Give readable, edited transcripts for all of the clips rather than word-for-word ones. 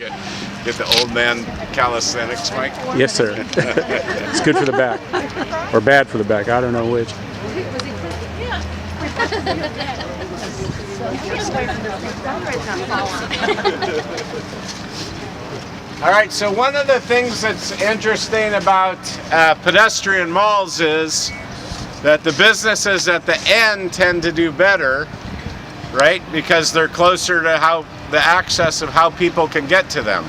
Get the old man calisthenics, Mike? Yes, sir. It's good for the back. Or bad for the back. I don't know which. All right, so one of the things that's interesting about pedestrian malls is that the businesses at the end tend to do better, right? Because they're closer to how the access of how people can get to them.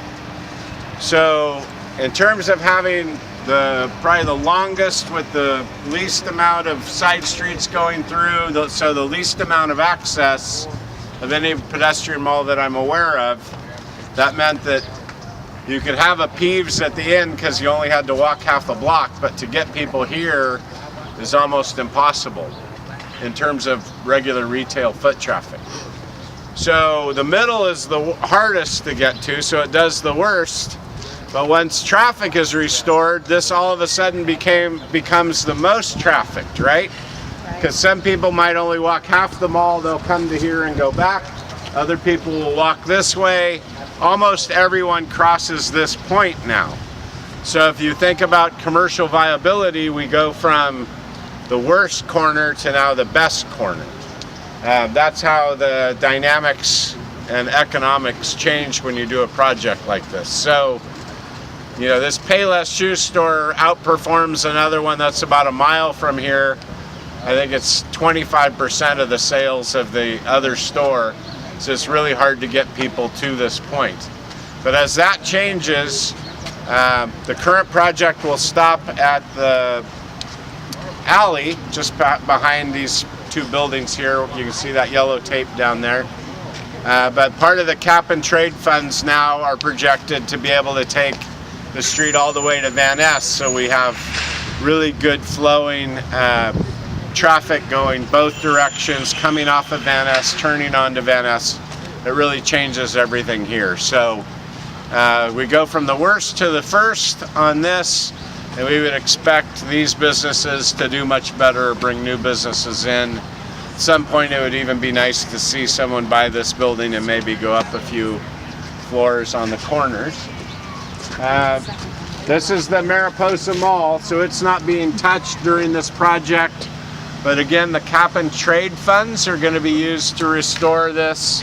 So in terms of having probably the longest with the least amount of side streets going through, so the least amount of access of any pedestrian mall that I'm aware of, that meant that you could have a Peeves at the end because you only had to walk half a block, but to get people here is almost impossible in terms of regular retail foot traffic. So the middle is the hardest to get to, so it does the worst. But once traffic is restored, this all of a sudden becomes the most trafficked, right? Because some people might only walk half the mall, they'll come to here and go back. Other people will walk this way. Almost everyone crosses this point now. So if you think about commercial viability, we go from the worst corner to now the best corner. That's how the dynamics and economics change when you do a project like this. So, you know, this Payless shoe store outperforms another one that's about a mile from here. I think it's 25% of the sales of the other store. So it's really hard to get people to this point. But as that changes, the current project will stop at the alley just behind these two buildings here. You can see that yellow tape down there. But part of the cap and trade funds now are projected to be able to take the street all the way to Van Ness, so we have really good flowing traffic going both directions, coming off of Van Ness, turning onto Van Ness. It really changes everything here. So we go from the worst to the first on this, and we would expect these businesses to do much better, bring new businesses in. At some point it would even be nice to see someone buy this building and maybe go up a few floors on the corners. This is the Mariposa Mall, so it's not being touched during this project. But again, the cap and trade funds are going to be used to restore this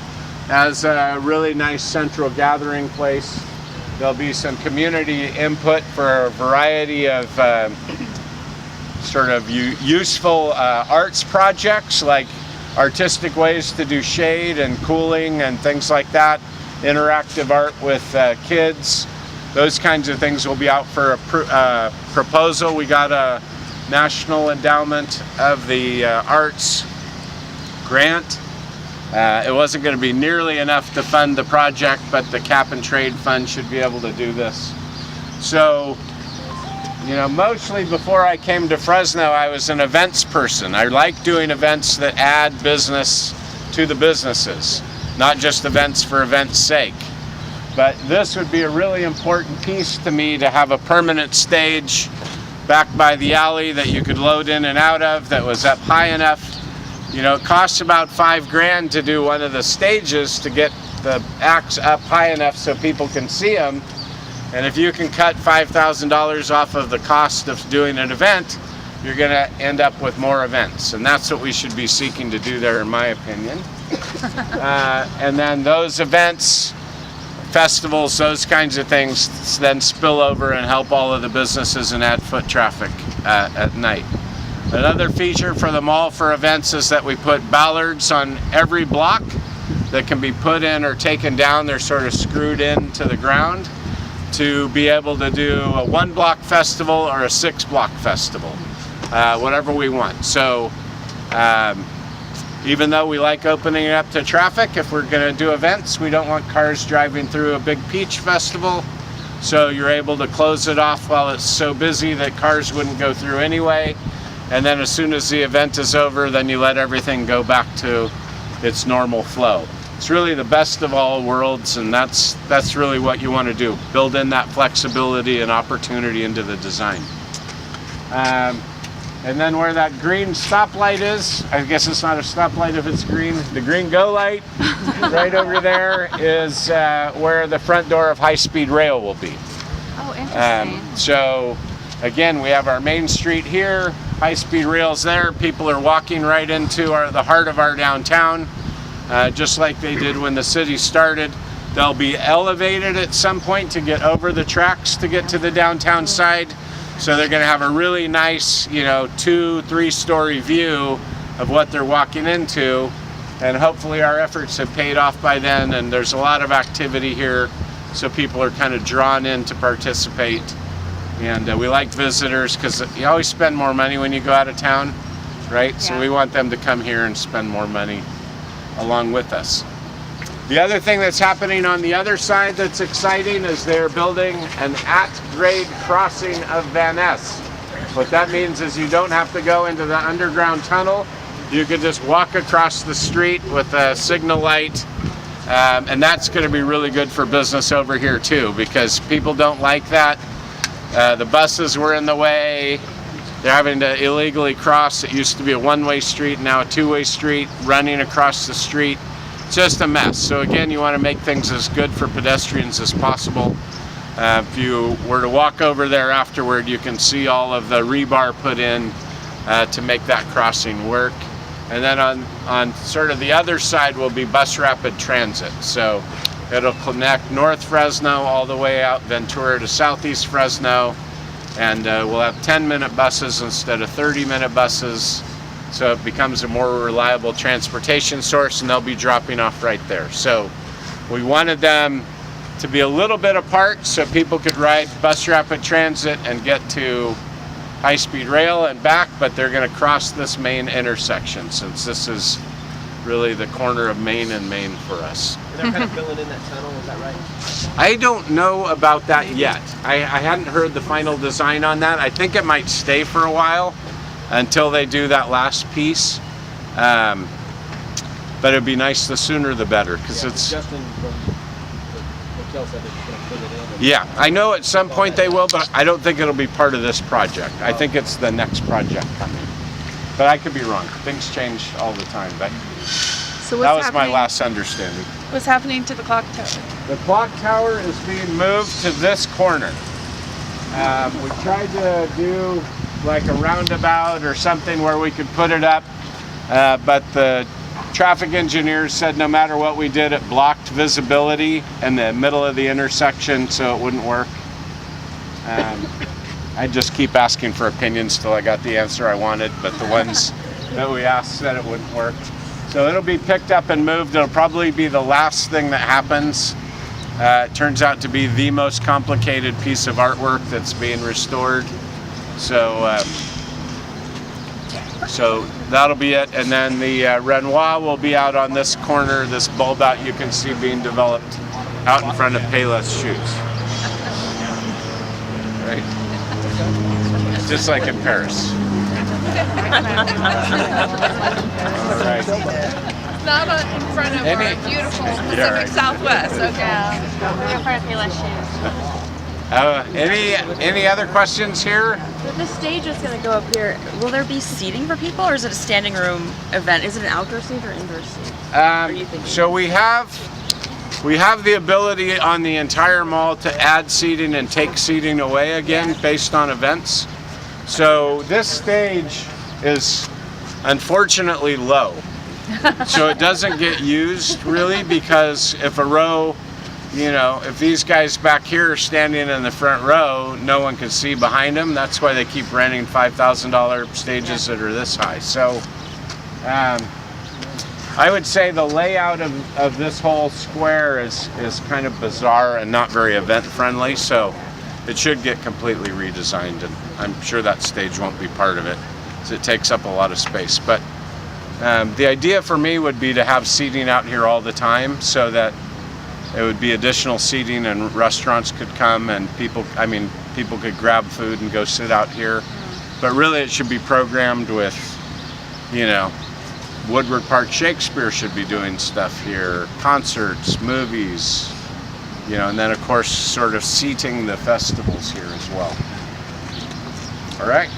as a really nice central gathering place. There'll be some community input for a variety of sort of useful arts projects, like artistic ways to do shade and cooling and things like that, interactive art with kids. Those kinds of things will be out for a proposal. We got a National Endowment of the Arts grant. It wasn't going to be nearly enough to fund the project, but the Cap and Trade Fund should be able to do this. So, you know, mostly before I came to Fresno, I was an events person. I like doing events that add business to the businesses, not just events for events' sake. But this would be a really important piece to me, to have a permanent stage back by the alley that you could load in and out of, that was up high enough. You know, it costs about $5,000 to do one of the stages to get the acts up high enough so people can see them. And if you can cut $5,000 off of the cost of doing an event, you're going to end up with more events. And that's what we should be seeking to do there, in my opinion. And then those events, festivals, those kinds of things then spill over and help all of the businesses and add foot traffic at night. Another feature for the mall for events is that we put bollards on every block that can be put in or taken down. They're sort of screwed into the ground to be able to do a 1-block festival or a 6-block festival, whatever we want. So even though we like opening it up to traffic, if we're going to do events, we don't want cars driving through a big peach festival. So you're able to close it off while it's so busy that cars wouldn't go through anyway. And then as soon as the event is over, then you let everything go back to its normal flow. It's really the best of all worlds, and that's really what you want to do. Build in that flexibility and opportunity into the design. And then where that green stoplight is, I guess it's not a stoplight if it's green, the green go light right over there is where the front door of high-speed rail will be. Oh, interesting. So again, we have our main street here, high-speed rails there. People are walking right into the heart of our downtown, just like they did when the city started. They'll be elevated at some point to get over the tracks to get to the downtown side. So they're going to have a really nice, 2-3 story view of what they're walking into. And hopefully our efforts have paid off by then, and there's a lot of activity here, so people are kind of drawn in to participate. And we like visitors because you always spend more money when you go out of town, right? Yeah. So we want them to come here and spend more money along with us. The other thing that's happening on the other side that's exciting is they're building an at-grade crossing of Van Ness. What that means is you don't have to go into the underground tunnel. You can just walk across the street with a signal light, and that's going to be really good for business over here too, because people don't like that. The buses were in the way. They're having to illegally cross. It used to be a one-way street, now a two-way street, running across the street. Just a mess. So again, you want to make things as good for pedestrians as possible. If you were to walk over there afterward, you can see all of the rebar put in to make that crossing work. And then on sort of the other side will be bus rapid transit. So it'll connect North Fresno all the way out Ventura to Southeast Fresno. And we'll have 10-minute buses instead of 30-minute buses. So it becomes a more reliable transportation source, and they'll be dropping off right there. So we wanted them to be a little bit apart so people could ride bus rapid transit and get to high-speed rail and back, but they're going to cross this main intersection since this is really the corner of Main and Main for us. And they're kind of filling in that tunnel, is that right? I don't know about that yet. I hadn't heard the final design on that. I think it might stay for a while until they do that last piece, but it'd be nice, the sooner the better, because it's. Justin from the hotel said that you're going to fill it in. Yeah, I know at some point they will, but I don't think it'll be part of this project. I think it's the next project coming, but I could be wrong. Things change all the time, but So that was my last understanding. What's happening to the clock tower? The clock tower is being moved to this corner. We tried to do like a roundabout or something where we could put it up, but the traffic engineers said no matter what we did, it blocked visibility in the middle of the intersection, so it wouldn't work. I just keep asking for opinions till I got the answer I wanted, but the ones that we asked said it wouldn't work. So it'll be picked up and moved. It'll probably be the last thing that happens. It turns out to be the most complicated piece of artwork that's being restored. So that'll be it. And then the Renoir will be out on this corner, this bulb out you can see being developed out in front of Payless Shoes. Right? Just like in Paris. All right. Not in front of our beautiful Pacific Southwest, okay. We're in front of Payless Shoes. Any other questions here? The stage is going to go up here. Will there be seating for people, or is it a standing room event? Is it an outdoor stage or indoor stage? So we have the ability on the entire mall to add seating and take seating away again based on events. So this stage is unfortunately low. So it doesn't get used really, because if a row, if these guys back here are standing in the front row, no one can see behind them. That's why they keep renting $5,000 stages that are this high. So I would say the layout of this whole square is kind of bizarre and not very event friendly. So it should get completely redesigned, and I'm sure that stage won't be part of it, because it takes up a lot of space. But the idea for me would be to have seating out here all the time, so that it would be additional seating and restaurants could come and people could grab food and go sit out here. But really it should be programmed with, Woodward Park Shakespeare should be doing stuff here, concerts, movies, and then of course sort of seating the festivals here as well. All right.